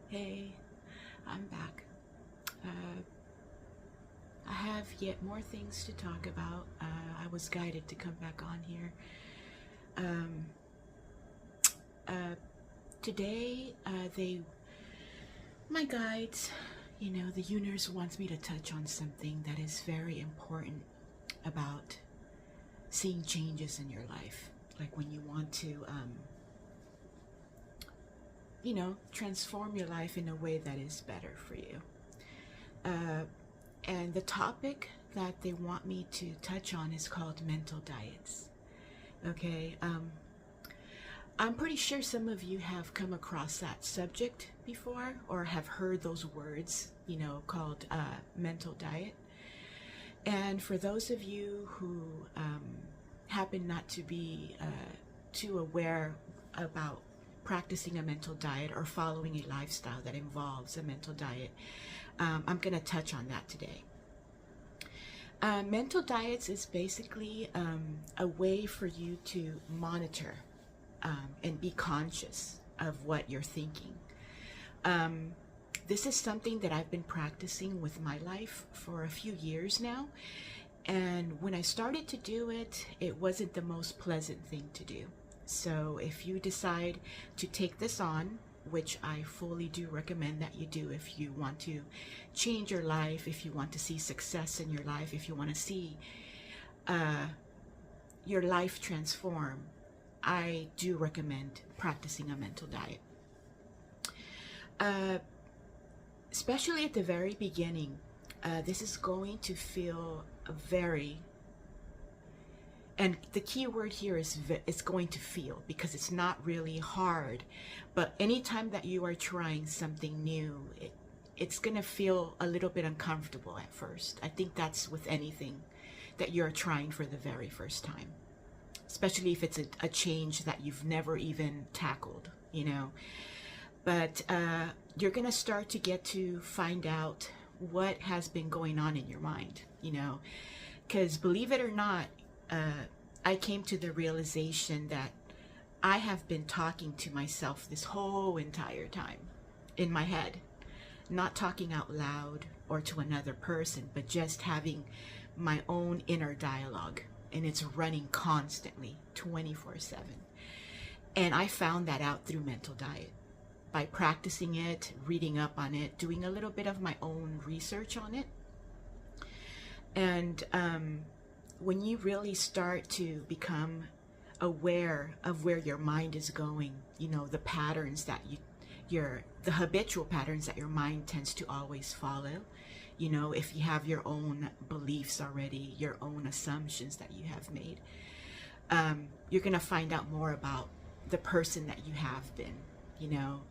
Hey, I'm back. Uh, I have yet more things to talk about. I was guided to come back on here. Um, uh, Today, my guides, the universe wants me to touch on something that is very important about seeing changes in your life. Like when you want to, transform your life in a way that is better for you. Uh, And the topic that they want me to touch on is called mental diets. Okay, I'm pretty sure some of you have come across that subject before or have heard those words, called mental diet. And for those of you who happen not to be too aware about practicing a mental diet or following a lifestyle that involves a mental diet, I'm going to touch on that today. Mental diets is basically a way for you to monitor and be conscious of what you're thinking. This is something that I've been practicing with my life for a few years now. And when I started to do it, it wasn't the most pleasant thing to do. So if you decide to take this on, which I fully do recommend that you do if you want to change your life, if you want to see success in your life, if you want to see your life transform, I do recommend practicing a mental diet. Especially at the very beginning, this is going to feel very, and the key word here is it's going to feel, because it's not really hard. But anytime that you are trying something new, it's going to feel a little bit uncomfortable at first. I think that's with anything that you're trying for the very first time, especially if it's a change that you've never even tackled, But you're going to start to get to find out what has been going on in your mind, because believe it or not, I came to the realization that I have been talking to myself this whole entire time in my head, not talking out loud or to another person, but just having my own inner dialogue, and it's running constantly 24/7. And I found that out through mental diet, by practicing it, reading up on it, doing a little bit of my own research on it. And when you really start to become aware of where your mind is going, the patterns that the habitual patterns that your mind tends to always follow, if you have your own beliefs already, your own assumptions that you have made, you're going to find out more about the person that you have been,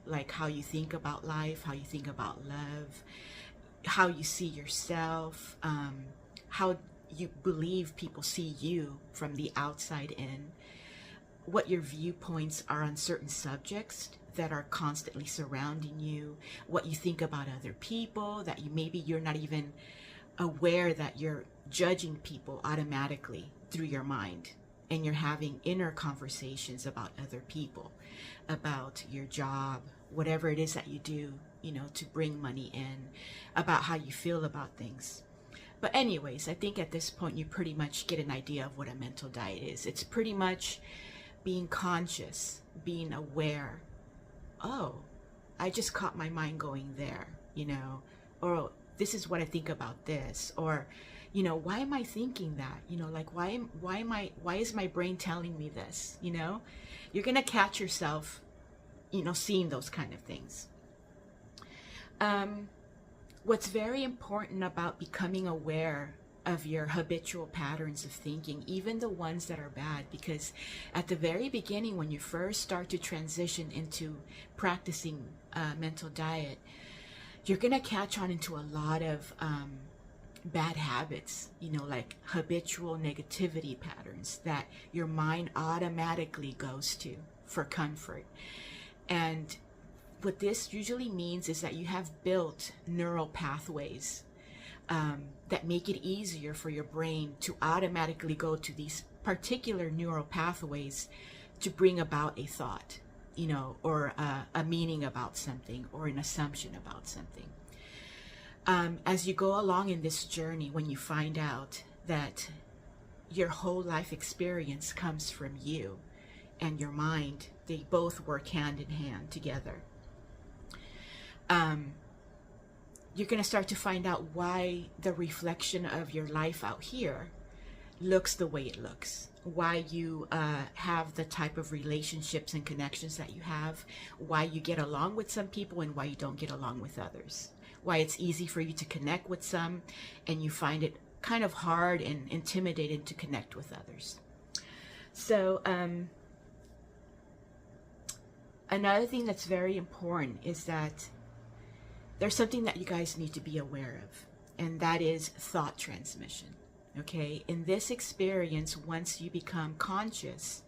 like how you think about life, how you think about love, how you see yourself, how you believe people see you from the outside in, what your viewpoints are on certain subjects that are constantly surrounding you, what you think about other people, that you're not even aware that you're judging people automatically through your mind, and you're having inner conversations about other people, about your job, whatever it is that you do, to bring money in, about how you feel about things. But anyways, I think at this point you pretty much get an idea of what a mental diet is. It's pretty much being conscious, being aware. Oh, I just caught my mind going there, or this is what I think about this, or, why am I thinking that? Like why is my brain telling me this? You're gonna catch yourself, seeing those kind of things. What's very important about becoming aware of your habitual patterns of thinking, even the ones that are bad, because at the very beginning, when you first start to transition into practicing mental diet, you're going to catch on into a lot of bad habits, like habitual negativity patterns that your mind automatically goes to for comfort. And what this usually means is that you have built neural pathways that make it easier for your brain to automatically go to these particular neural pathways to bring about a thought. or a meaning about something, or an assumption about something. As you go along in this journey, when you find out that your whole life experience comes from you and your mind, they both work hand in hand together. You're going to start to find out why the reflection of your life out here looks the way it looks, why you have the type of relationships and connections that you have, why you get along with some people and why you don't get along with others, why it's easy for you to connect with some and you find it kind of hard and intimidated to connect with others. So another thing that's very important is that there's something that you guys need to be aware of, and that is thought transmission. Okay, in this experience, once you become conscious,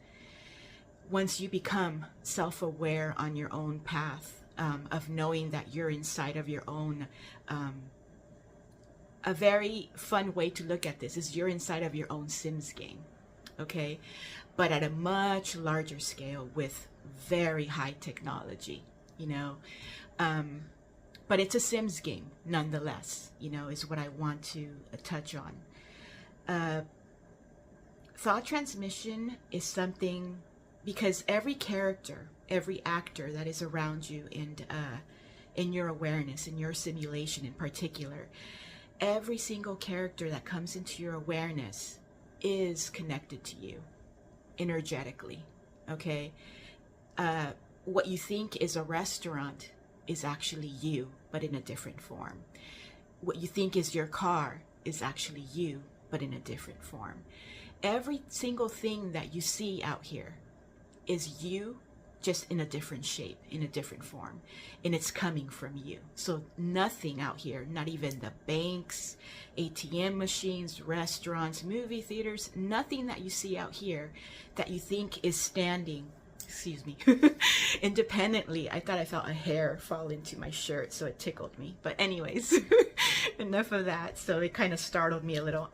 once you become self-aware on your own path of knowing that you're inside of your own, a very fun way to look at this is you're inside of your own Sims game, okay, but at a much larger scale with very high technology, but it's a Sims game nonetheless, is what I want to touch on. Thought transmission is something, because every character, every actor that is around you and in your awareness, in your simulation in particular, every single character that comes into your awareness is connected to you energetically, okay? What you think is a restaurant is actually you, but in a different form. What you think is your car is actually you, but in a different form. Every single thing that you see out here is you, just in a different shape, in a different form, and it's coming from you. So nothing out here, not even the banks, ATM machines, restaurants, movie theaters, nothing that you see out here that you think is standing, excuse me, independently. I thought I felt a hair fall into my shirt, so it tickled me. But anyways, enough of that. So it kind of startled me a little.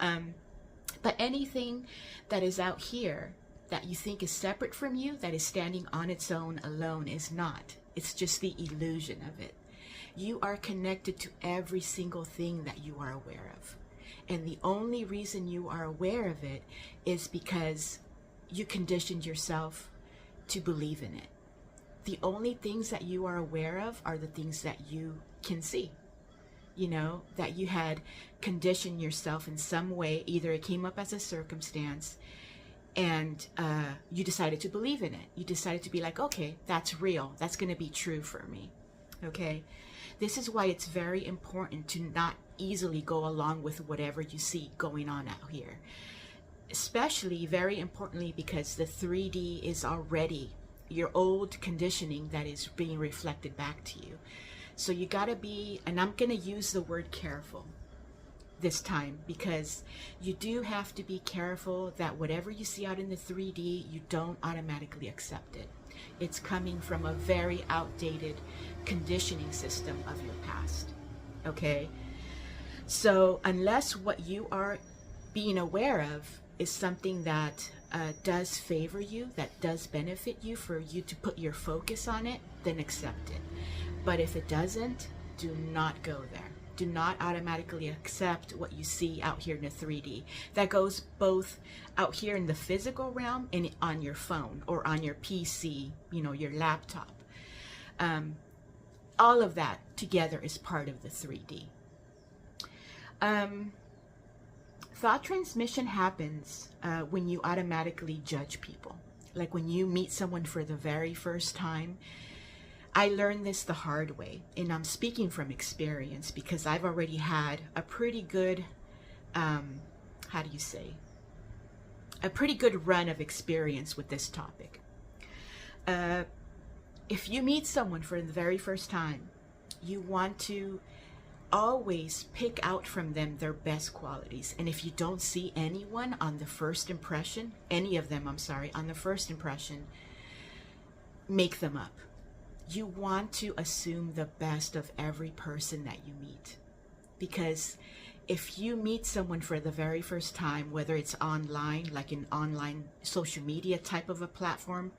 But anything that is out here that you think is separate from you, that is standing on its own alone, is not. It's just the illusion of it. You are connected to every single thing that you are aware of. And the only reason you are aware of it is because you conditioned yourself to believe in it. The only things that you are aware of are the things that you can see. That you had conditioned yourself in some way. Either it came up as a circumstance and you decided to believe in it. You decided to be like, okay, that's real. That's going to be true for me. Okay. This is why it's very important to not easily go along with whatever you see going on out here. Especially, very importantly, because the 3D is already your old conditioning that is being reflected back to you. So you got to be, and I'm going to use the word careful this time, because you do have to be careful that whatever you see out in the 3D, you don't automatically accept it. It's coming from a very outdated conditioning system of your past. Okay? So unless what you are being aware of is something that does favor you, that does benefit you, for you to put your focus on it, then accept it. But if it doesn't, do not go there. Do not automatically accept what you see out here in the 3D. That goes both out here in the physical realm and on your phone or on your PC, your laptop. All of that together is part of the 3D. Thought transmission happens when you automatically judge people. Like when you meet someone for the very first time. I learned this the hard way, and I'm speaking from experience because I've already had a pretty good, a pretty good run of experience with this topic. If you meet someone for the very first time, you want to always pick out from them their best qualities. And if you don't see anyone on the first impression, on the first impression, make them up. You want to assume the best of every person that you meet. Because if you meet someone for the very first time, whether it's online, like an online social media type of a platform,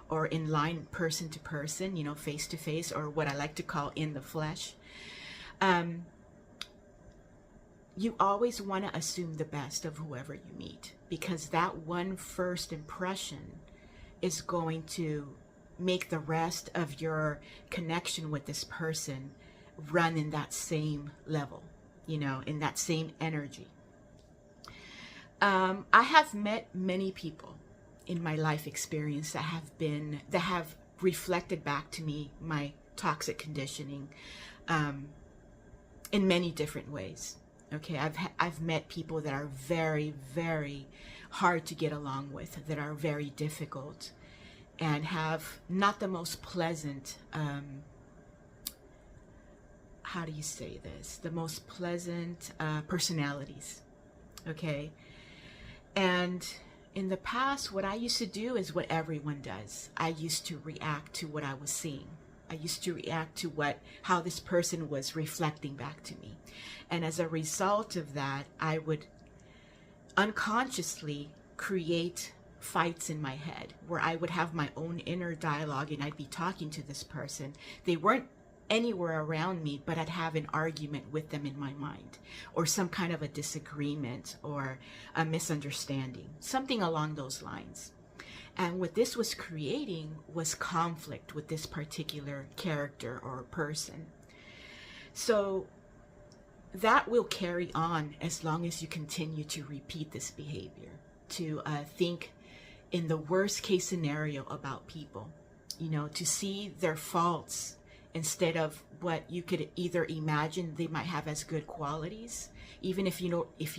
or in line, person to person, you know, face to face, or what I like to call in the flesh, you always want to assume the best of whoever you meet, because that one first impression is going to make the rest of your connection with this person run in that same level, you know, in that same energy. I have met many people in my life experience that have reflected back to me my toxic conditioning in many different ways. Okay, I've met people that are very, very hard to get along with, that are very difficult, and have not the most pleasant, how do you say this? The most pleasant personalities. Okay, and in the past, what I used to do is what everyone does. I used to react to what I was seeing. I used to react to how this person was reflecting back to me. And as a result of that, I would unconsciously create fights in my head where I would have my own inner dialogue, and I'd be talking to this person. They weren't anywhere around me, but I'd have an argument with them in my mind, or some kind of a disagreement or a misunderstanding, something along those lines. And what this was creating was conflict with this particular character or person. So that will carry on as long as you continue to repeat this behavior, to think in the worst case scenario about people, you know, to see their faults instead of what you could either imagine they might have as good qualities. Even if you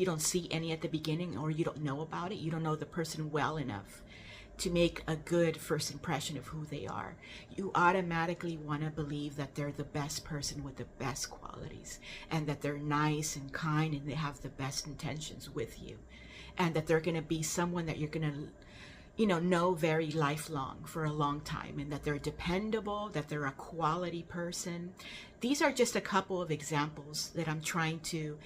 don't see any at the beginning, or you don't know about it, you don't know the person well enough to make a good first impression of who they are, you automatically want to believe that they're the best person with the best qualities, and that they're nice and kind, and they have the best intentions with you, and that they're going to be someone that you're going to, you know very lifelong, for a long time, and that they're dependable, that they're a quality person. These are just a couple of examples that I'm trying to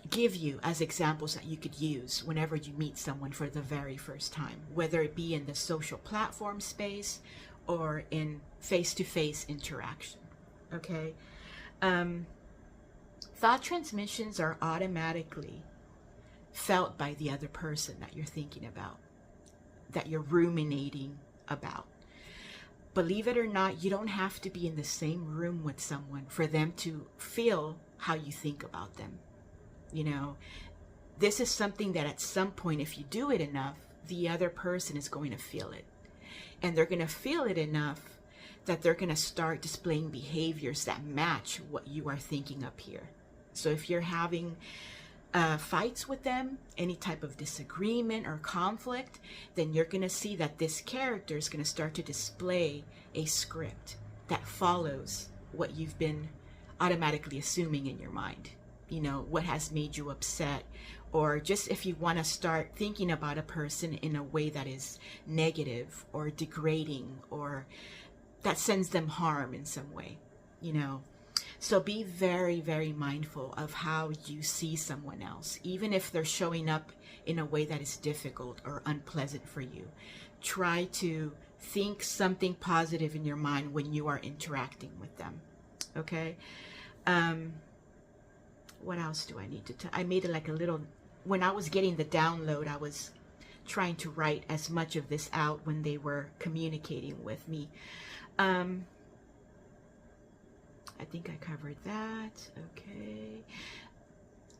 give you as examples that you could use whenever you meet someone for the very first time, whether it be in the social platform space or in face-to-face interaction. Okay, thought transmissions are automatically felt by the other person that you're thinking about, that you're ruminating about. Believe it or not, you don't have to be in the same room with someone for them to feel how you think about them. You know, this is something that at some point, if you do it enough, the other person is going to feel it. And they're going to feel it enough that they're going to start displaying behaviors that match what you are thinking up here. So if you're having fights with them, any type of disagreement or conflict, then you're going to see that this character is going to start to display a script that follows what you've been automatically assuming in your mind. You know, what has made you upset, or just if you want to start thinking about a person in a way that is negative or degrading, or that sends them harm in some way, you know. So be very, very mindful of how you see someone else, even if they're showing up in a way that is difficult or unpleasant for you. Try to think something positive in your mind when you are interacting with them. Okay. What else do I need to I made it like a little, when I was getting the download, I was trying to write as much of this out when they were communicating with me. I think I covered that.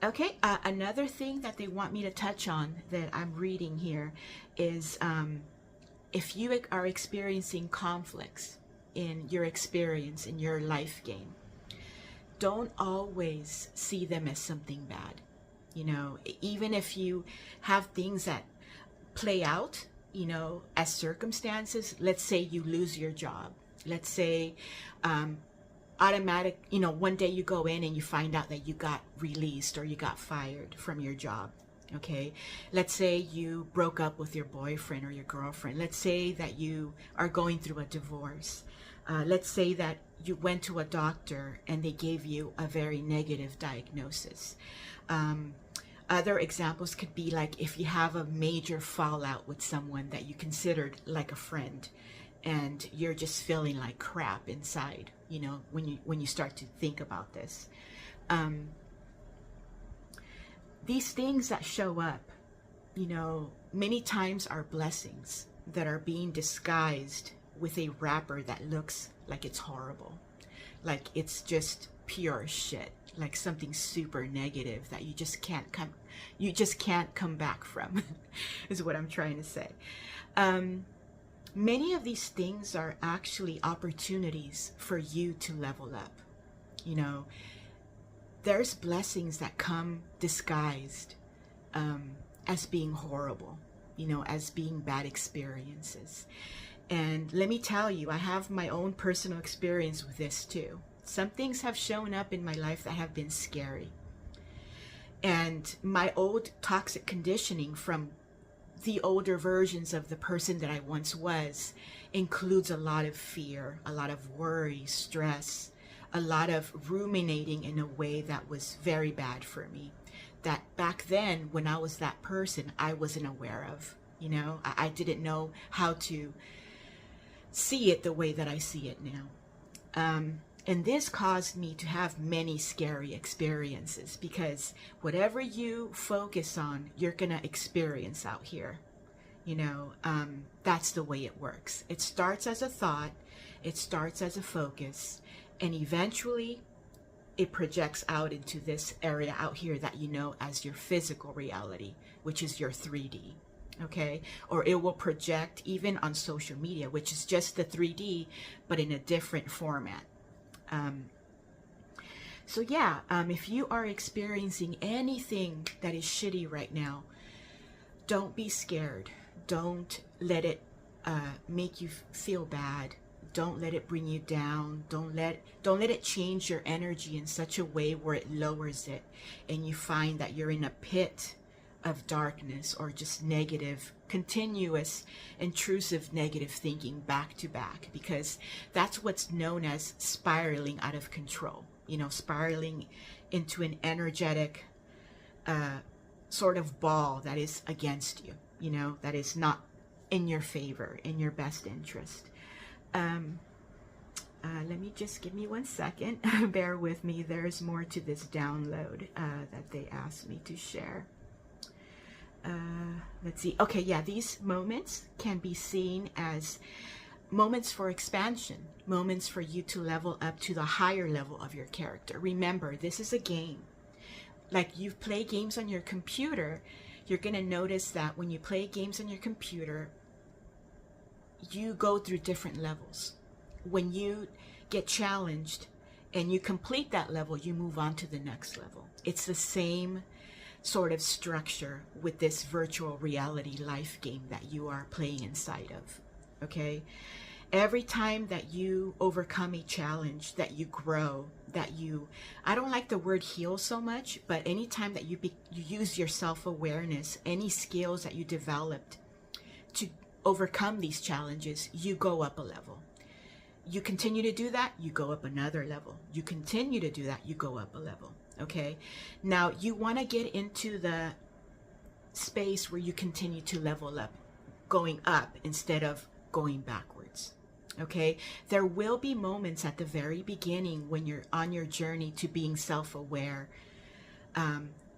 Okay, another thing that they want me to touch on that I'm reading here is if you are experiencing conflicts in your experience, in your life game, don't always see them as something bad. You know, even if you have things that play out, you know, as circumstances, let's say you lose your job. Let's say you know, one day you go in and you find out that you got released or you got fired from your job. Okay, let's say you broke up with your boyfriend or your girlfriend. Let's say that you are going through a divorce. Let's say that you went to a doctor and they gave you a very negative diagnosis. Other examples could be like if you have a major fallout with someone that you considered like a friend, and you're just feeling like crap inside, you know, when you start to think about this. These things that show up, you know, many times are blessings that are being disguised with a wrapper that looks like it's horrible, like it's just pure shit, like something super negative that you just can't come back from is what I'm trying to say. Many of these things are actually opportunities for you to level up. You know, there's blessings that come disguised as being horrible, you know, as being bad experiences. And let me tell you, I have my own personal experience with this too. Some things have shown up in my life that have been scary. And my old toxic conditioning from the older versions of the person that I once was includes a lot of fear, a lot of worry, stress, a lot of ruminating in a way that was very bad for me, that back then when I was that person I wasn't aware of. You know, I didn't know how to see it the way that I see it now. And this caused me to have many scary experiences, because whatever you focus on, you're gonna experience out here. You know, that's the way it works. It starts as a thought, it starts as a focus, and eventually it projects out into this area out here that you know as your physical reality, which is your 3D. Okay, or it will project even on social media, which is just the 3D but in a different format. So yeah, if you are experiencing anything that is shitty right now, don't be scared. Don't let it make you feel bad. Don't let it bring you down. Don't let it change your energy in such a way where it lowers it and you find that you're in a pit of darkness or just negative, continuous, intrusive negative thinking back to back, because that's what's known as spiraling out of control. You know, spiraling into an energetic sort of ball that is against you, you know, that is not in your favor, in your best interest. Let me just give me 1 second. Bear with me. There's more to this download that they asked me to share. Let's see. Okay, yeah, these moments can be seen as moments for expansion, moments for you to level up to the higher level of your character. Remember, this is a game. Like you play games on your computer, you're going to notice that when you play games on your computer, you go through different levels. When you get challenged and you complete that level, you move on to the next level. It's the same sort of structure with this virtual reality life game that you are playing inside of. Okay, every time that you overcome a challenge, that you grow, that you, I don't like the word heal so much, but anytime that you use your self-awareness, any skills that you developed to overcome these challenges, you go up a level. You continue to do that, you go up another level. You continue to do that, you go up a level. Okay, now you want to get into the space where you continue to level up, going up instead of going backwards. Okay, there will be moments at the very beginning when you're on your journey to being self-aware,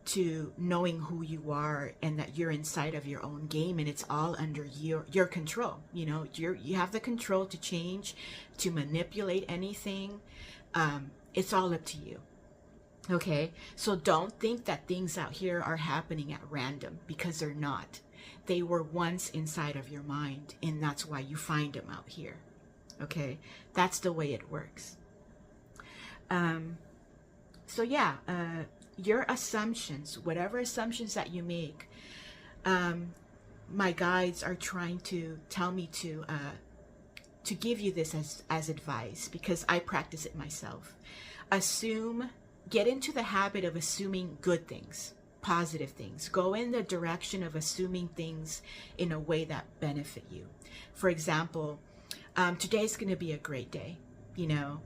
to knowing who you are and that you're inside of your own game and it's all under your control. You know, you have the control to change, to manipulate anything. It's all up to you. Okay, so don't think that things out here are happening at random, because they're not. They were once inside of your mind, and that's why you find them out here. Okay, that's the way it works. So yeah, your assumptions, whatever assumptions that you make, my guides are trying to tell me to give you this as advice, because I practice it myself. Get into the habit of assuming good things, positive things. Go in the direction of assuming things in a way that benefit you. For example, today's going to be a great day, you know.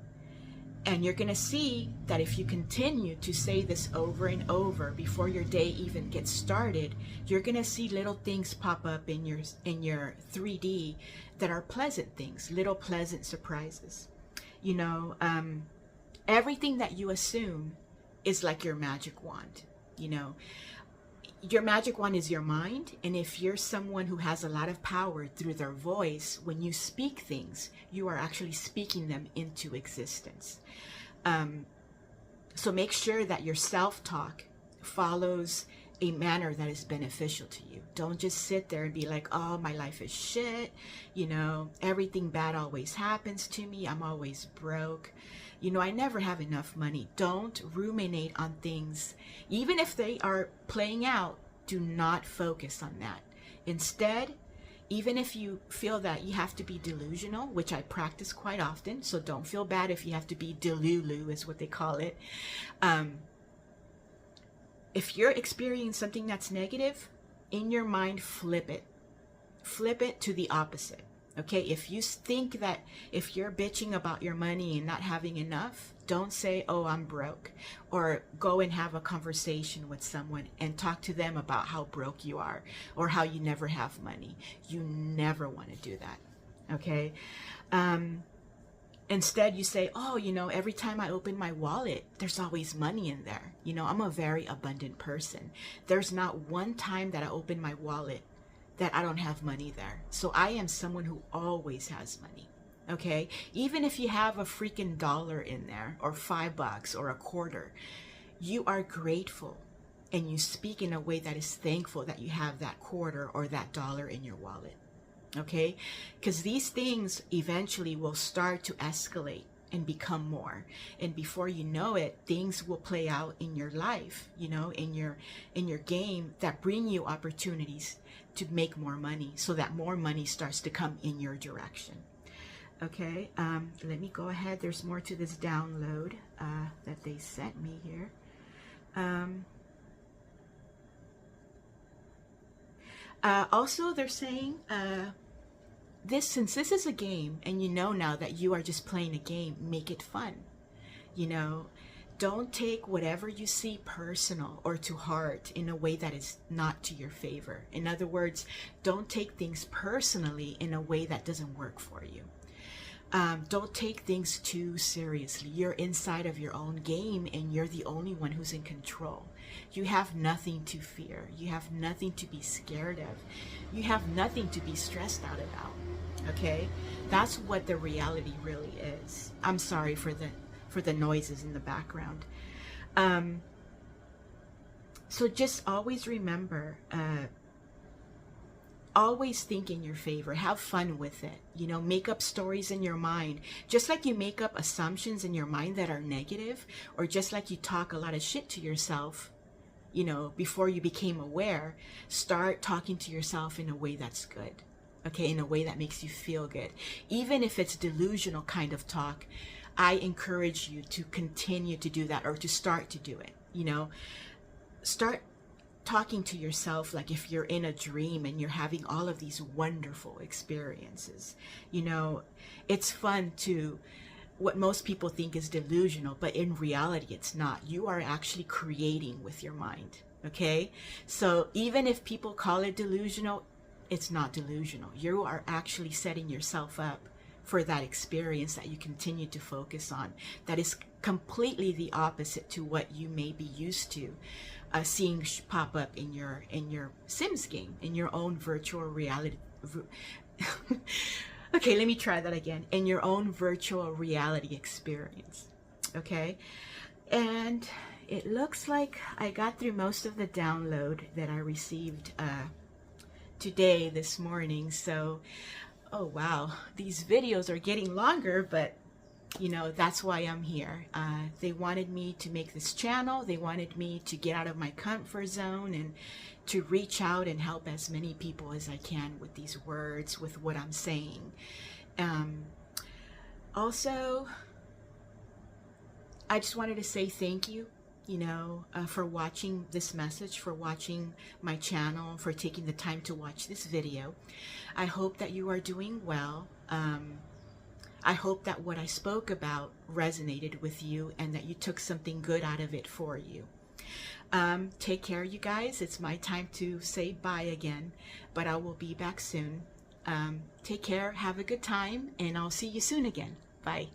And you're going to see that if you continue to say this over and over before your day even gets started, you're going to see little things pop up in your 3D that are pleasant things, little pleasant surprises. You know, everything that you assume is like your magic wand. You know, your magic wand is your mind, and if you're someone who has a lot of power through their voice, when you speak things, you are actually speaking them into existence. So make sure that your self-talk follows a manner that is beneficial to you. Don't just sit there and be like, oh, my life is shit, you know, everything bad always happens to me, I'm always broke, you know, I never have enough money. Don't ruminate on things. Even if they are playing out, do not focus on that. Instead, even if you feel that you have to be delusional, which I practice quite often, so don't feel bad if you have to be delulu, is what they call it. If you're experiencing something that's negative, in your mind, flip it. Flip it to the opposite. Okay, if you think that if you're bitching about your money and not having enough, don't say, oh, I'm broke. Or go and have a conversation with someone and talk to them about how broke you are or how you never have money. You never want to do that. Okay. Instead, you say, oh, you know, every time I open my wallet, there's always money in there. You know, I'm a very abundant person. There's not one time that I open my wallet that I don't have money there. So I am someone who always has money. Okay, even if you have a freaking dollar in there or $5 or a quarter, you are grateful and you speak in a way that is thankful that you have that quarter or that dollar in your wallet. Okay, because these things eventually will start to escalate and become more, and before you know it, things will play out in your life, you know, in your game, that bring you opportunities to make more money, so that more money starts to come in your direction. Okay, let me go ahead. There's more to this download that they sent me here. Also, they're saying since this is a game, and you know now that you are just playing a game, make it fun. You know, don't take whatever you see personal or to heart in a way that is not to your favor. In other words, don't take things personally in a way that doesn't work for you. Don't take things too seriously. You're inside of your own game, and you're the only one who's in control. You have nothing to fear. You have nothing to be scared of. You have nothing to be stressed out about. Okay? That's what the reality really is. I'm sorry for the noises in the background. So just always remember, always think in your favor. Have fun with it. You know, make up stories in your mind. Just like you make up assumptions in your mind that are negative, or just like you talk a lot of shit to yourself, you know, before you became aware, start talking to yourself in a way that's good. Okay, in a way that makes you feel good. Even if it's delusional kind of talk, I encourage you to continue to do that, or to start to do it. You know, start talking to yourself like if you're in a dream and you're having all of these wonderful experiences. You know, it's fun to, what most people think is delusional, but in reality it's not. You are actually creating with your mind. Okay, so even if people call it delusional, it's not delusional. You are actually setting yourself up for that experience that you continue to focus on, that is completely the opposite to what you may be used to seeing pop up in your Sims game, in your own virtual reality. Okay, let me try that again. In your own virtual reality experience. Okay, and it looks like I got through most of the download that I received today, this morning. So, oh wow, these videos are getting longer, but you know, that's why I'm here. They wanted me to make this channel. They wanted me to get out of my comfort zone and to reach out and help as many people as I can with these words, with what I'm saying. Also, I just wanted to say thank you, you know, for watching this message, for watching my channel, for taking the time to watch this video. I hope that you are doing well. I hope that what I spoke about resonated with you and that you took something good out of it for you. Take care, you guys. It's my time to say bye again, but I will be back soon. Take care, have a good time, and I'll see you soon again. Bye.